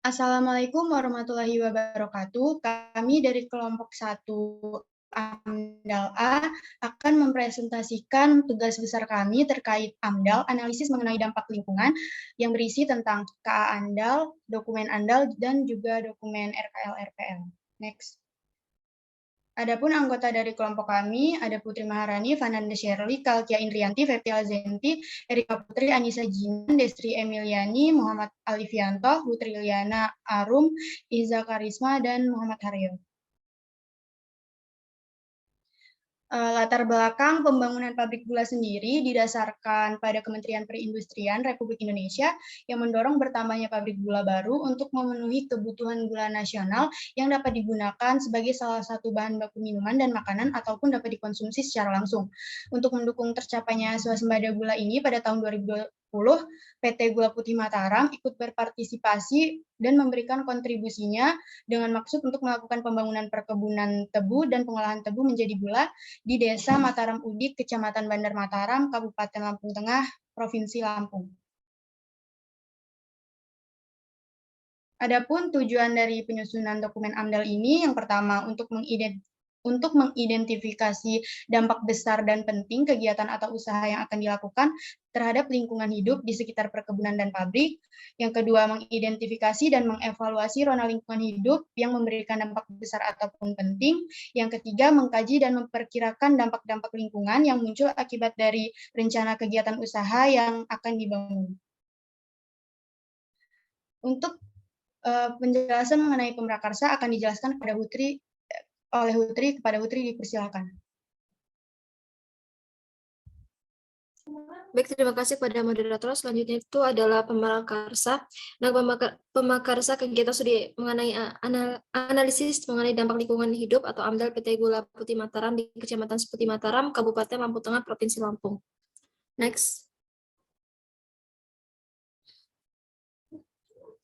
Assalamualaikum warahmatullahi wabarakatuh. Kami dari kelompok 1 AMDAL A akan mempresentasikan tugas besar kami terkait AMDAL, analisis mengenai dampak lingkungan, yang berisi tentang KA AMDAL, dokumen AMDAL, dan juga dokumen RKL-RPL. Next. Adapun anggota dari kelompok kami ada Putri Maharani, Vananda Shirley, Kalkia Indrianti, Fepti Alzenti, Erika Putri, Anissa Jinan, Destri Emiliani, Muhammad Alifianto, Putri Liana Arum, Iza Karisma, dan Muhammad Haryo. Latar belakang pembangunan pabrik gula sendiri didasarkan pada Kementerian Perindustrian Republik Indonesia yang mendorong bertambahnya pabrik gula baru untuk memenuhi kebutuhan gula nasional yang dapat digunakan sebagai salah satu bahan baku minuman dan makanan ataupun dapat dikonsumsi secara langsung. Untuk mendukung tercapainya swasembada gula ini pada tahun 2020, PT Gula Putih Mataram ikut berpartisipasi dan memberikan kontribusinya dengan maksud untuk melakukan pembangunan perkebunan tebu dan pengolahan tebu menjadi gula di Desa Mataram Udik, Kecamatan Bandar Mataram, Kabupaten Lampung Tengah, Provinsi Lampung. Adapun tujuan dari penyusunan dokumen AMDAL ini, yang pertama untuk mengidentifikasi dampak besar dan penting kegiatan atau usaha yang akan dilakukan terhadap lingkungan hidup di sekitar perkebunan dan pabrik. Yang kedua, mengidentifikasi dan mengevaluasi rona lingkungan hidup yang memberikan dampak besar ataupun penting. Yang ketiga, mengkaji dan memperkirakan dampak-dampak lingkungan yang muncul akibat dari rencana kegiatan usaha yang akan dibangun. Untuk penjelasan mengenai pemrakarsa akan dijelaskan kepada oleh Hutri. Kepada Hutri, dipersilakan. Baik, terima kasih kepada moderator. Selanjutnya itu adalah pemrakarsa. Nah, pemrakarsa kegiatan studi mengenai analisis mengenai dampak lingkungan hidup atau AMDAL PT Gula Putih Mataram di Kecamatan Putih Mataram, Kabupaten Lampung Tengah, Provinsi Lampung. Next.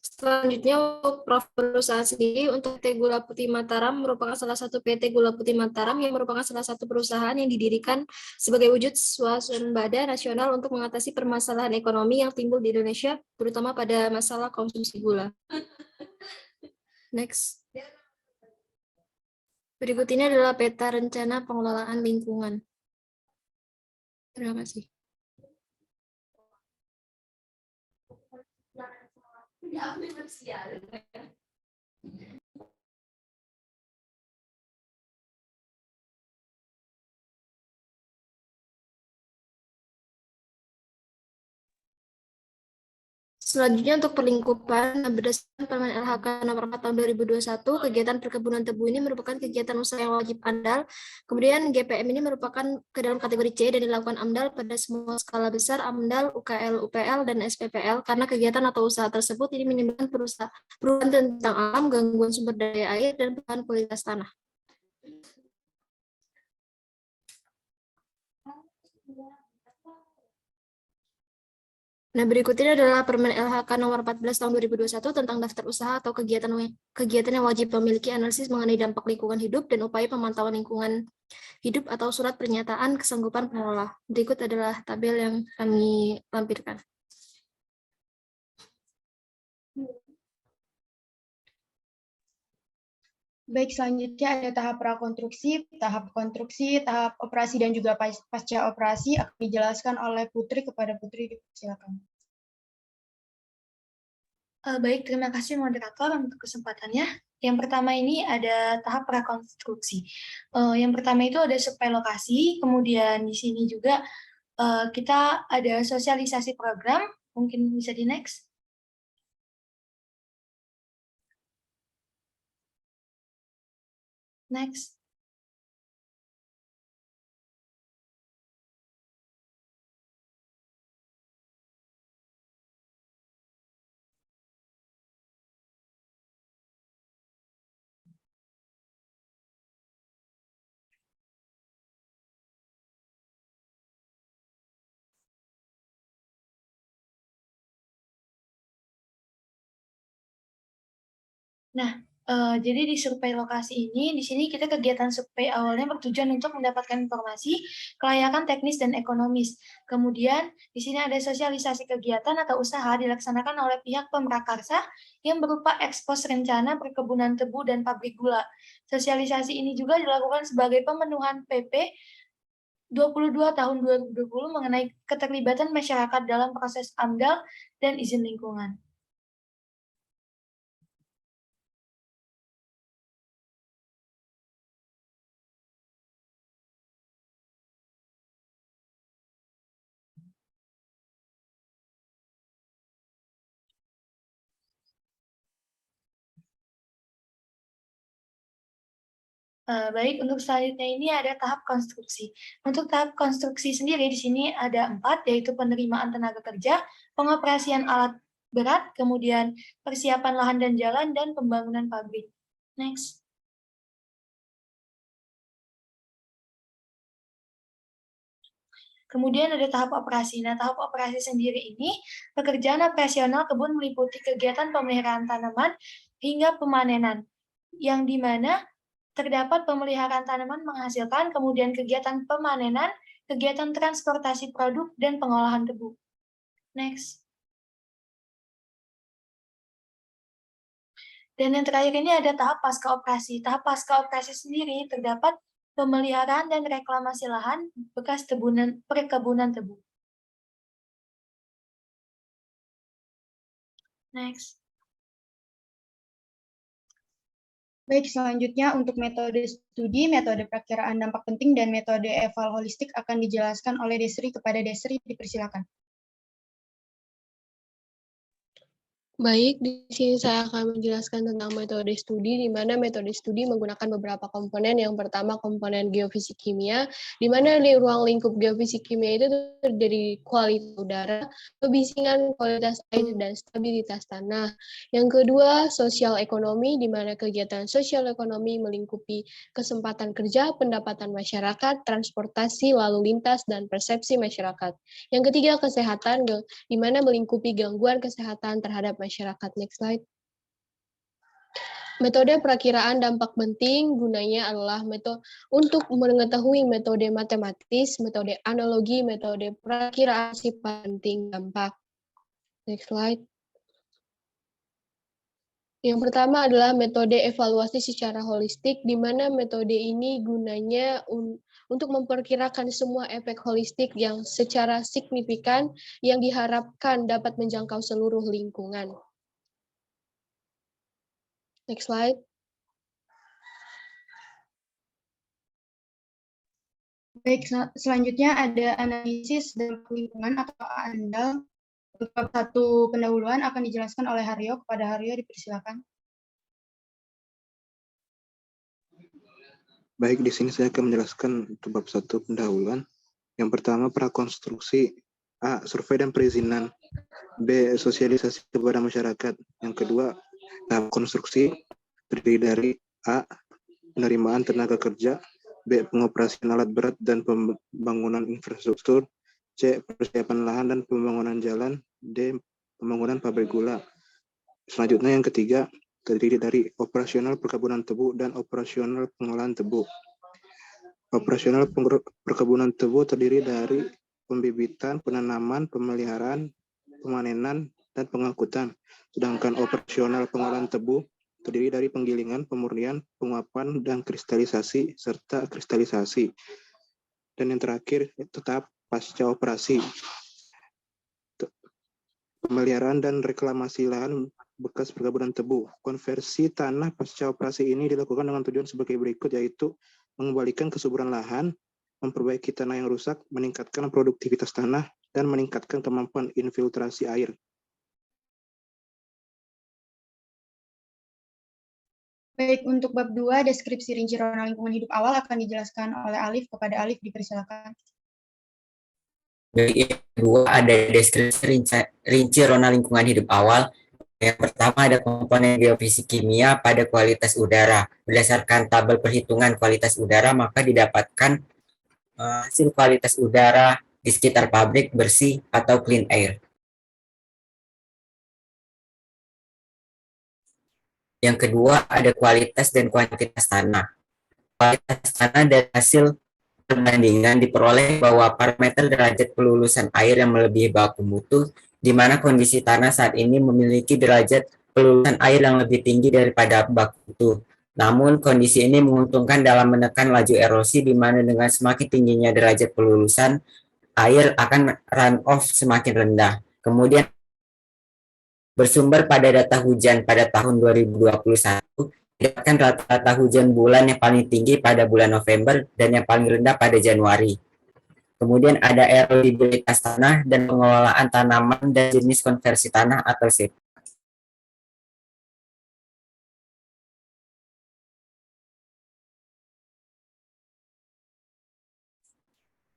Selanjutnya, perusahaan sendiri untuk PT Gula Putih Mataram merupakan salah satu PT Gula Putih Mataram yang merupakan salah satu perusahaan yang didirikan sebagai wujud swasembada nasional untuk mengatasi permasalahan ekonomi yang timbul di Indonesia, terutama pada masalah konsumsi gula. Next. Berikut ini adalah peta rencana pengelolaan lingkungan. Terima kasih. Selanjutnya untuk perlingkupan, berdasarkan Permen LHK nomor 4 tahun 2021, kegiatan perkebunan tebu ini merupakan kegiatan usaha yang wajib AMDAL. Kemudian GPM ini merupakan ke dalam kategori C dan dilakukan AMDAL pada semua skala besar AMDAL, UKL, UPL, dan SPPL karena kegiatan atau usaha tersebut ini menimbulkan perubahan tentang alam, gangguan sumber daya air, dan perubahan kualitas tanah. Nah, berikut ini adalah Permen LHK nomor 14 tahun 2021 tentang daftar usaha atau kegiatan yang wajib memiliki analisis mengenai dampak lingkungan hidup dan upaya pemantauan lingkungan hidup atau surat pernyataan kesanggupan pengelola. Berikut adalah tabel yang kami lampirkan. Baik, selanjutnya ada tahap prakonstruksi, tahap konstruksi, tahap operasi, dan juga pasca operasi akan dijelaskan oleh Putri. Kepada Putri, silakan. Baik, terima kasih moderator untuk kesempatannya. Yang pertama ini ada tahap prakonstruksi. Yang pertama itu ada survei lokasi, kemudian di sini juga kita ada sosialisasi program, mungkin bisa di next. Next. Nah, Jadi di survei lokasi ini, di sini kita kegiatan survei awalnya bertujuan untuk mendapatkan informasi kelayakan teknis dan ekonomis. Kemudian di sini ada sosialisasi kegiatan atau usaha dilaksanakan oleh pihak pemrakarsa yang berupa ekspos rencana perkebunan tebu dan pabrik gula. Sosialisasi ini juga dilakukan sebagai pemenuhan PP 22 tahun 2020 mengenai keterlibatan masyarakat dalam proses AMDAL dan izin lingkungan. Baik, untuk selanjutnya ini ada tahap konstruksi. Untuk tahap konstruksi sendiri di sini ada 4, yaitu penerimaan tenaga kerja, pengoperasian alat berat, kemudian persiapan lahan dan jalan, dan pembangunan pabrik. Next. Kemudian ada tahap operasi. Nah, tahap operasi sendiri ini, pekerjaan operasional kebun meliputi kegiatan pemeliharaan tanaman hingga pemanenan, yang dimana terdapat pemeliharaan tanaman menghasilkan, kemudian kegiatan pemanenan, kegiatan transportasi produk, dan pengolahan tebu. Next. Dan yang terakhir ini ada tahap pasca operasi. Tahap pasca operasi sendiri terdapat pemeliharaan dan reklamasi lahan bekas perkebunan tebu. Next. Baik, selanjutnya untuk metode studi, metode perakiraan dampak penting, dan metode eval holistik akan dijelaskan oleh Desri. Kepada Desri, dipersilakan. Baik, di sini saya akan menjelaskan tentang metode studi, di mana metode studi menggunakan beberapa komponen. Yang pertama, komponen geofisik kimia, di mana di ruang lingkup geofisik kimia itu terdiri kualitas udara, kebisingan, kualitas air, dan stabilitas tanah. Yang kedua, sosial ekonomi, di mana kegiatan sosial ekonomi melingkupi kesempatan kerja, pendapatan masyarakat, transportasi, lalu lintas, dan persepsi masyarakat. Yang ketiga, kesehatan, di mana melingkupi gangguan kesehatan terhadap masyarakat. Next slide. Metode perakiraan dampak penting gunanya adalah untuk mengetahui metode matematis, metode analogi, metode perakiraan sifat penting dampak. Next slide. Yang pertama adalah metode evaluasi secara holistik, di mana metode ini gunanya untuk memperkirakan semua efek holistik yang secara signifikan yang diharapkan dapat menjangkau seluruh lingkungan. Next slide. Baik, selanjutnya ada analisis dampak lingkungan atau ANDAL. Untuk bab 1 pendahuluan akan dijelaskan oleh Haryo. Kepada Haryo, dipersilakan. Baik, di sini saya akan menjelaskan untuk bab 1 pendahuluan. Yang pertama, prakonstruksi. A. Survei dan perizinan. B. Sosialisasi kepada masyarakat. Yang kedua, tahap konstruksi terdiri dari A. Penerimaan tenaga kerja. B. Pengoperasian alat berat dan pembangunan infrastruktur. C. Persiapan lahan dan pembangunan jalan. D. Pembangunan pabrik gula. Selanjutnya yang ketiga, terdiri dari operasional perkebunan tebu dan operasional pengolahan tebu. Operasional perkebunan tebu terdiri dari pembibitan, penanaman, pemeliharaan, pemanenan, dan pengangkutan. Sedangkan operasional pengolahan tebu terdiri dari penggilingan, pemurnian, penguapan, dan kristalisasi, serta kristalisasi. Dan yang terakhir, tetap pasca operasi. Pemeliharaan dan reklamasi lahan bekas perkebunan tebu. Konversi tanah pasca operasi ini dilakukan dengan tujuan sebagai berikut, yaitu mengembalikan kesuburan lahan, memperbaiki tanah yang rusak, meningkatkan produktivitas tanah, dan meningkatkan kemampuan infiltrasi air. Baik, untuk bab 2, deskripsi rinci rona lingkungan hidup awal akan dijelaskan oleh Alif. Kepada Alif, dipersilakan. Baik, yang kedua ada deskripsi rinci rona lingkungan hidup awal. Yang pertama ada komponen geofisik kimia pada kualitas udara. Berdasarkan tabel perhitungan kualitas udara, maka didapatkan hasil kualitas udara di sekitar pabrik bersih atau clean air. Yang kedua ada kualitas dan kuantitas tanah. Kualitas tanah dari hasil perbandingan diperoleh bahwa parameter derajat pelulusan air yang melebihi baku mutu, di mana kondisi tanah saat ini memiliki derajat pelulusan air yang lebih tinggi daripada baku mutu. Namun, kondisi ini menguntungkan dalam menekan laju erosi, di mana dengan semakin tingginya derajat pelulusan, air akan run-off semakin rendah. Kemudian, bersumber pada data hujan pada tahun 2021, didapatkan rata-rata hujan bulan yang paling tinggi pada bulan November dan yang paling rendah pada Januari. Kemudian ada erodibilitas tanah dan pengelolaan tanaman dan jenis konversi tanah atau SIP.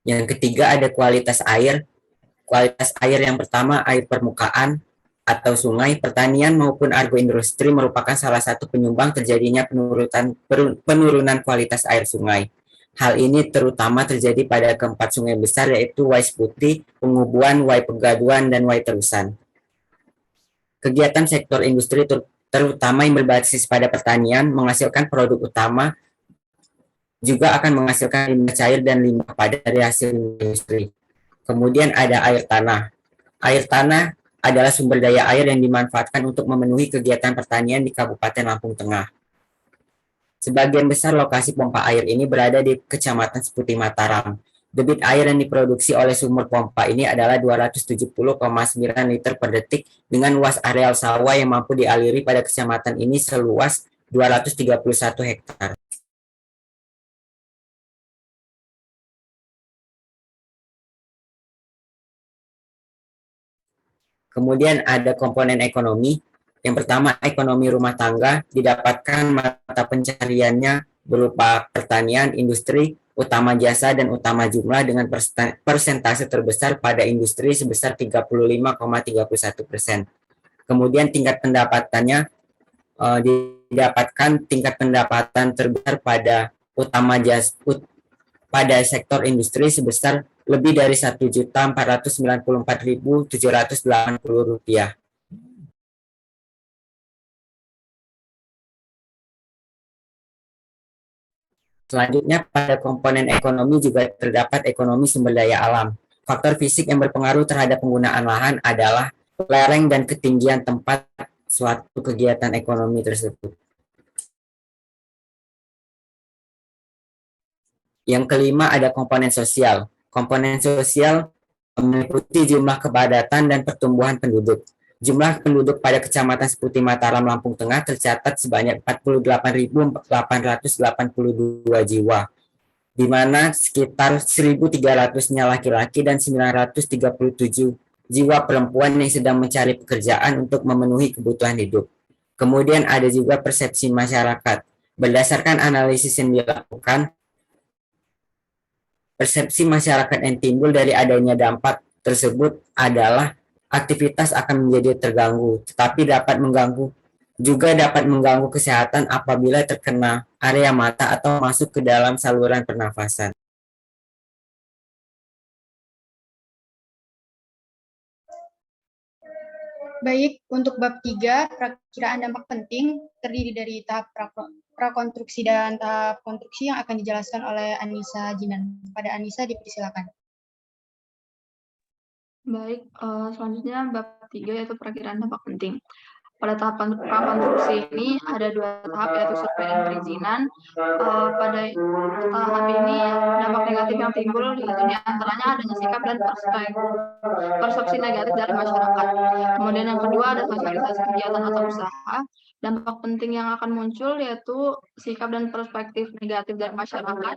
Yang ketiga ada kualitas air. Kualitas air yang pertama air permukaan atau sungai, pertanian maupun agroindustri merupakan salah satu penyumbang terjadinya penurunan kualitas air sungai. Hal ini terutama terjadi pada keempat sungai besar yaitu Wais Putih, Pengubuan, Wai Pegaduan, dan Wai Terusan. Kegiatan sektor industri terutama yang berbasis pada pertanian menghasilkan produk utama juga akan menghasilkan limbah cair dan limbah padat dari hasil industri. Kemudian ada air tanah. Air tanah adalah sumber daya air yang dimanfaatkan untuk memenuhi kegiatan pertanian di Kabupaten Lampung Tengah. Sebagian besar lokasi pompa air ini berada di Kecamatan Seputi Mataram. Debit air yang diproduksi oleh sumur pompa ini adalah 270,9 liter per detik dengan luas areal sawah yang mampu dialiri pada kecamatan ini seluas 231 hektar. Kemudian ada komponen ekonomi. Yang pertama, ekonomi rumah tangga didapatkan mata pencariannya berupa pertanian, industri, utama jasa, dan utama jumlah dengan persentase terbesar pada industri sebesar 35,31%. Kemudian tingkat pendapatannya didapatkan tingkat pendapatan terbesar pada utama jasa pada sektor industri sebesar lebih dari Rp1.494.780. Selanjutnya, pada komponen ekonomi juga terdapat ekonomi sumber daya alam. Faktor fisik yang berpengaruh terhadap penggunaan lahan adalah lereng dan ketinggian tempat suatu kegiatan ekonomi tersebut. Yang kelima ada komponen sosial. Komponen sosial meliputi jumlah kepadatan dan pertumbuhan penduduk. Jumlah penduduk pada Kecamatan Seputi Mataram, Lampung Tengah tercatat sebanyak 48.882 jiwa, di mana sekitar 1.300-nya laki-laki dan 937 jiwa perempuan yang sedang mencari pekerjaan untuk memenuhi kebutuhan hidup. Kemudian ada juga persepsi masyarakat. Berdasarkan analisis yang dilakukan, persepsi masyarakat yang timbul dari adanya dampak tersebut adalah aktivitas akan menjadi terganggu, tetapi dapat mengganggu kesehatan apabila terkena area mata atau masuk ke dalam saluran pernafasan. Baik, untuk bab 3, perakiraan dampak penting terdiri dari tahap prakonstruksi dan tahap konstruksi yang akan dijelaskan oleh Anissa Jinan. Pada Anissa dipersilakan. Baik, selanjutnya bab 3 yaitu perakiraan dampak penting. Pada tahap prakonstruksi ini ada 2 tahap yaitu survei dan perizinan. Pada tahap ini dampak negatif yang timbul yaitu diantaranya adanya sikap dan persepsi negatif dari masyarakat. Kemudian yang kedua ada sosialisasi kegiatan atau usaha. Dampak penting yang akan muncul yaitu sikap dan perspektif negatif dari masyarakat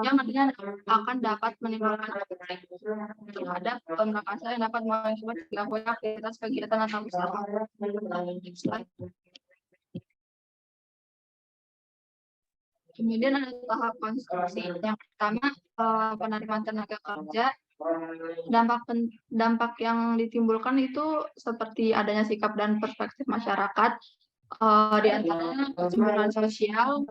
yang nantinya akan dapat menimbulkan konflik terhadap mereka yang dapat mengakibat dilakukan aktivitas kegiatan atau usaha. Kemudian ada tahap konstruksi. Yang pertama penerimaan tenaga kerja. Dampak yang ditimbulkan itu seperti adanya sikap dan perspektif masyarakat, di antaranya kecemburuan sosial.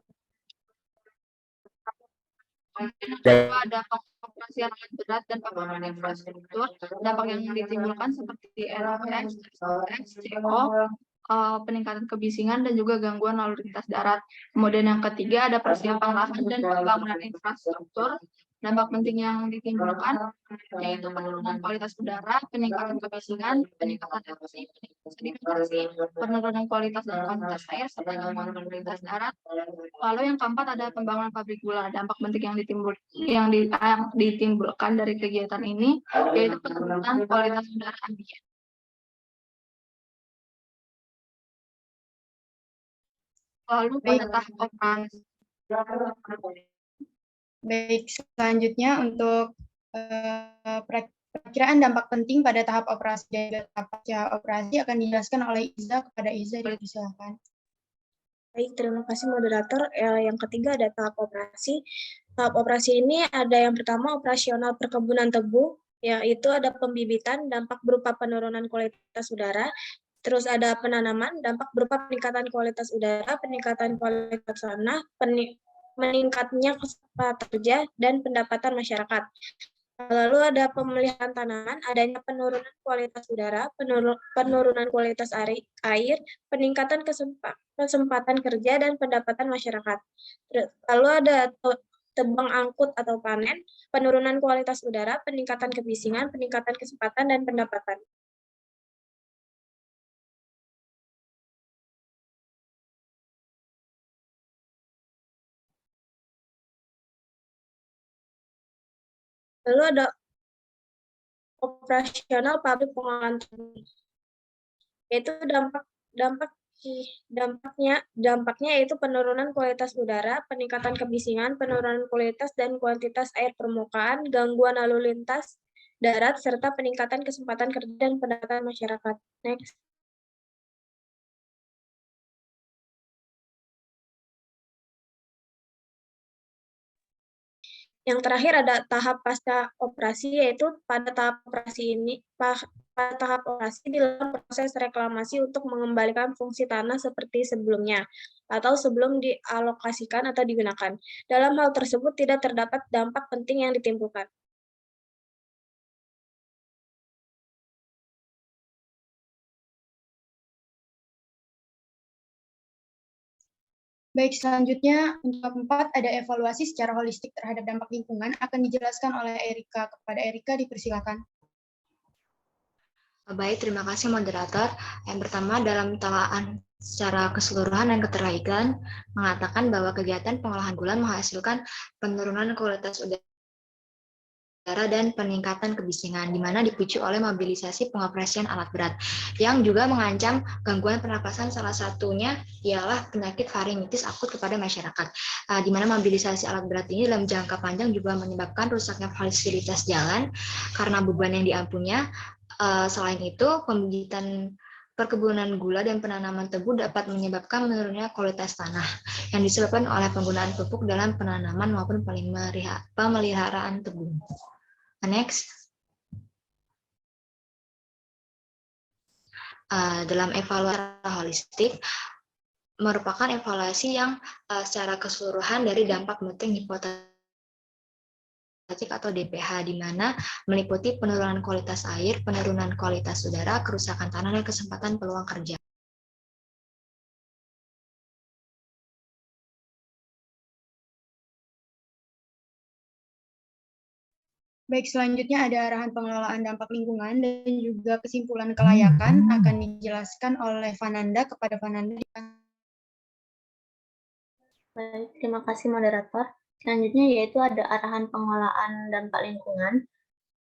Ada pengoperasian alat berat dan pembangunan infrastruktur. Dampak yang ditimbulkan seperti RPX, CO, peningkatan kebisingan dan juga gangguan lalu lintas darat. Kemudian yang ketiga ada persiapan lahan dan pembangunan infrastruktur. Dampak penting yang ditimbulkan yaitu penurunan kualitas udara, peningkatan kebisingan, peningkatan erupsi, peningkatan sedimentasi, penurunan kualitas dan kuantitas air, serta gangguan lalu lintas darat. Lalu yang keempat ada pembangunan pabrik gula. Dampak penting yang ditimbulkan dari kegiatan ini yaitu penurunan kualitas udara ambien. Lalu pada tahap operasi. Baik, selanjutnya untuk perakiraan dampak penting pada tahap operasi dan tahap pasca operasi akan dijelaskan oleh Iza. Kepada Iza, dipersilakan. Baik, terima kasih moderator. Yang ketiga ada tahap operasi. Tahap operasi ini ada yang pertama operasional perkebunan tebu, yaitu ada pembibitan, dampak berupa penurunan kualitas udara. Terus ada penanaman, dampak berupa peningkatan kualitas udara, peningkatan kualitas tanah, meningkatnya kesempatan kerja, dan pendapatan masyarakat. Lalu ada pemeliharaan tanaman, adanya penurunan kualitas udara, penurunan kualitas air, peningkatan kesempatan kerja, dan pendapatan masyarakat. Lalu ada tebang angkut atau panen, penurunan kualitas udara, peningkatan kebisingan, peningkatan kesempatan, dan pendapatan. Lalu ada operasional pabrik pengolahan tebu, yaitu dampaknya yaitu penurunan kualitas udara, peningkatan kebisingan, penurunan kualitas dan kuantitas air permukaan, gangguan lalu lintas darat, serta peningkatan kesempatan kerja dan pendapatan masyarakat. Next. Yang terakhir ada tahap pasca operasi, yaitu pada tahap operasi dilakukan proses reklamasi untuk mengembalikan fungsi tanah seperti sebelumnya atau sebelum dialokasikan atau digunakan. Dalam hal tersebut tidak terdapat dampak penting yang ditimbulkan. Baik, selanjutnya untuk 4 ada evaluasi secara holistik terhadap dampak lingkungan akan dijelaskan oleh Erika. Kepada Erika, dipersilakan. Baik, terima kasih moderator. Yang pertama dalam talaan secara keseluruhan dan keterkaitan mengatakan bahwa kegiatan pengolahan gula menghasilkan penurunan kualitas udara dan peningkatan kebisingan, di mana dipicu oleh mobilisasi pengoperasian alat berat, yang juga mengancam gangguan pernapasan, salah satunya ialah penyakit faringitis akut kepada masyarakat, di mana mobilisasi alat berat ini dalam jangka panjang juga menyebabkan rusaknya fasilitas jalan karena beban yang diampunya. Selain itu, pembibitan perkebunan gula dan penanaman tebu dapat menyebabkan menurunnya kualitas tanah yang disebabkan oleh penggunaan pupuk dalam penanaman maupun pemeliharaan tebu. Next. Dalam evaluasi holistik merupakan evaluasi yang secara keseluruhan dari dampak penting hipotetik atau DPH, di mana meliputi penurunan kualitas air, penurunan kualitas udara, kerusakan tanah, dan kesempatan peluang kerja. Baik, selanjutnya ada arahan pengelolaan dampak lingkungan dan juga kesimpulan kelayakan akan dijelaskan oleh Fananda. Kepada Fananda. Baik, terima kasih moderator. Selanjutnya yaitu ada arahan pengelolaan dampak lingkungan,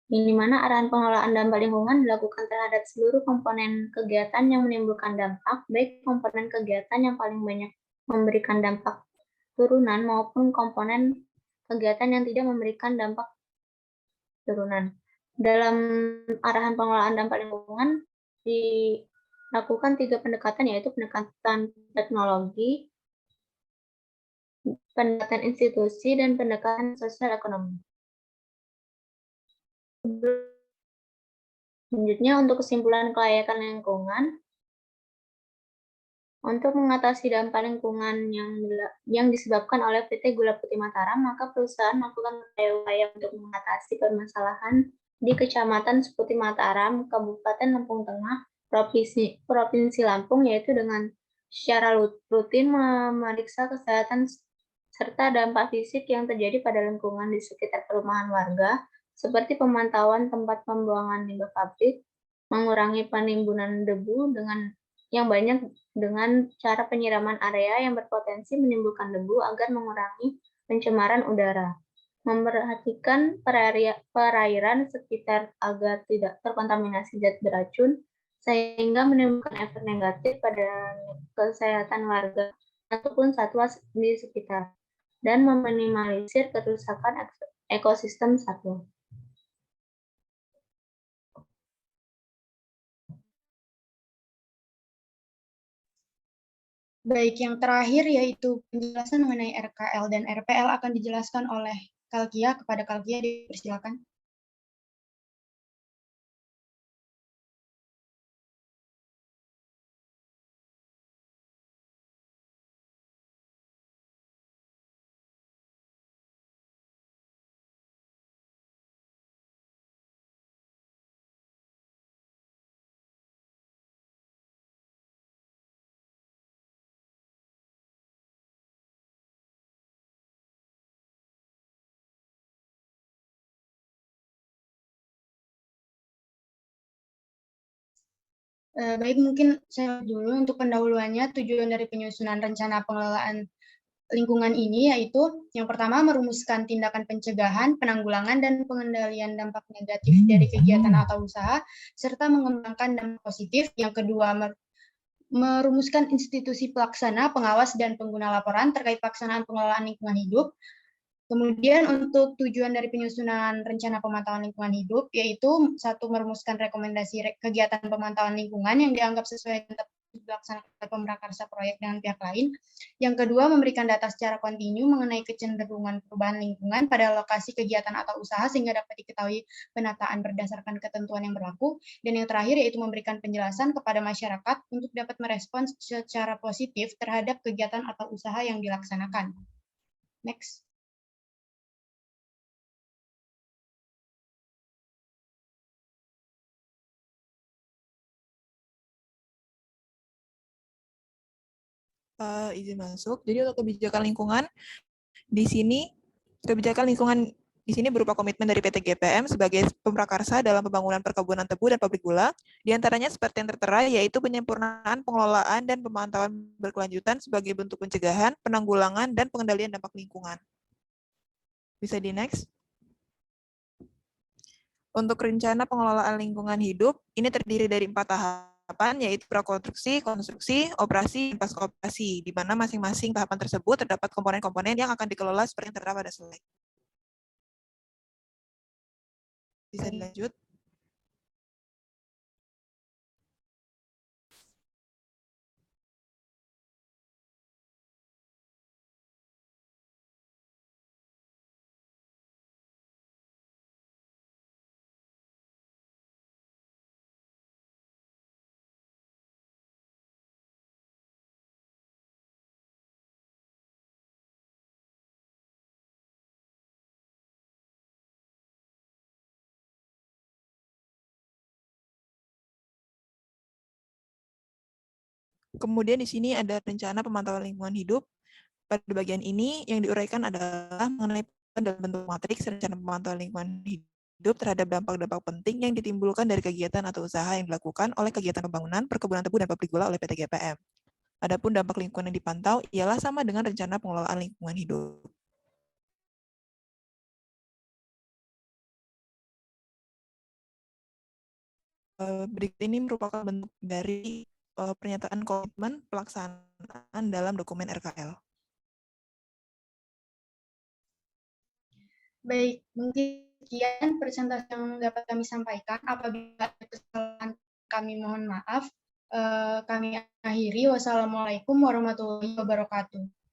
di mana arahan pengelolaan dampak lingkungan dilakukan terhadap seluruh komponen kegiatan yang menimbulkan dampak, baik komponen kegiatan yang paling banyak memberikan dampak turunan maupun komponen kegiatan yang tidak memberikan dampak turunan. Dalam arahan pengelolaan dampak lingkungan dilakukan 3 pendekatan, yaitu pendekatan teknologi, pendekatan institusi, dan pendekatan sosial ekonomi. Selanjutnya untuk kesimpulan kelayakan lingkungan, untuk mengatasi dampak lingkungan yang disebabkan oleh PT Gula Putih Mataram, maka perusahaan melakukan upaya untuk mengatasi permasalahan di Kecamatan Putih Mataram, Kabupaten Lampung Tengah, Provinsi Lampung, yaitu dengan secara rutin memeriksa kesehatan serta dampak fisik yang terjadi pada lingkungan di sekitar perumahan warga, seperti pemantauan tempat pembuangan limbah pabrik, mengurangi penimbunan debu yang banyak dengan cara penyiraman area yang berpotensi menimbulkan debu agar mengurangi pencemaran udara, memperhatikan perairan sekitar agar tidak terkontaminasi zat beracun, sehingga menimbulkan efek negatif pada kesehatan warga ataupun satwa di sekitar, dan meminimalisir kerusakan ekosistem satwa. Baik, yang terakhir yaitu penjelasan mengenai RKL dan RPL akan dijelaskan oleh Kalkia. Kepada Kalkia dipersilakan. Baik, mungkin saya dulu untuk pendahuluannya. Tujuan dari penyusunan rencana pengelolaan lingkungan ini yaitu yang pertama merumuskan tindakan pencegahan, penanggulangan, dan pengendalian dampak negatif dari kegiatan atau usaha, serta mengembangkan dampak positif. Yang kedua, merumuskan institusi pelaksana, pengawas, dan pengguna laporan terkait pelaksanaan pengelolaan lingkungan hidup. Kemudian untuk tujuan dari penyusunan rencana pemantauan lingkungan hidup, yaitu satu, merumuskan rekomendasi kegiatan pemantauan lingkungan yang dianggap sesuai dengan dilaksanakan pemrakarsa proyek dengan pihak lain. Yang kedua, memberikan data secara kontinu mengenai kecenderungan perubahan lingkungan pada lokasi kegiatan atau usaha sehingga dapat diketahui penataan berdasarkan ketentuan yang berlaku. Dan yang terakhir yaitu memberikan penjelasan kepada masyarakat untuk dapat merespons secara positif terhadap kegiatan atau usaha yang dilaksanakan. Next. Izin masuk. Jadi untuk kebijakan lingkungan di sini berupa komitmen dari PT GPM sebagai pemrakarsa dalam pembangunan perkebunan tebu dan pabrik gula. Di antaranya seperti yang tertera yaitu penyempurnaan pengelolaan dan pemantauan berkelanjutan sebagai bentuk pencegahan, penanggulangan, dan pengendalian dampak lingkungan. Bisa di next. Untuk rencana pengelolaan lingkungan hidup, ini terdiri dari 4 tahapan, yaitu prakonstruksi, konstruksi, operasi, dan pasca operasi, di mana masing-masing tahapan tersebut terdapat komponen-komponen yang akan dikelola seperti yang terdapat pada slide. Bisa dilanjut. Kemudian di sini ada rencana pemantauan lingkungan hidup. Pada bagian ini yang diuraikan adalah mengenai dalam bentuk matriks rencana pemantauan lingkungan hidup terhadap dampak-dampak penting yang ditimbulkan dari kegiatan atau usaha yang dilakukan oleh kegiatan pembangunan, perkebunan tebu, dan pabrik gula oleh PT GPM. Adapun dampak lingkungan yang dipantau ialah sama dengan rencana pengelolaan lingkungan hidup. Berikut ini merupakan bentuk dari pernyataan komitmen pelaksanaan dalam dokumen RKL. Baik, mungkin sekian presentasi yang dapat kami sampaikan. Apabila ada kesalahan, kami mohon maaf. Kami akhiri. Wassalamualaikum warahmatullahi wabarakatuh.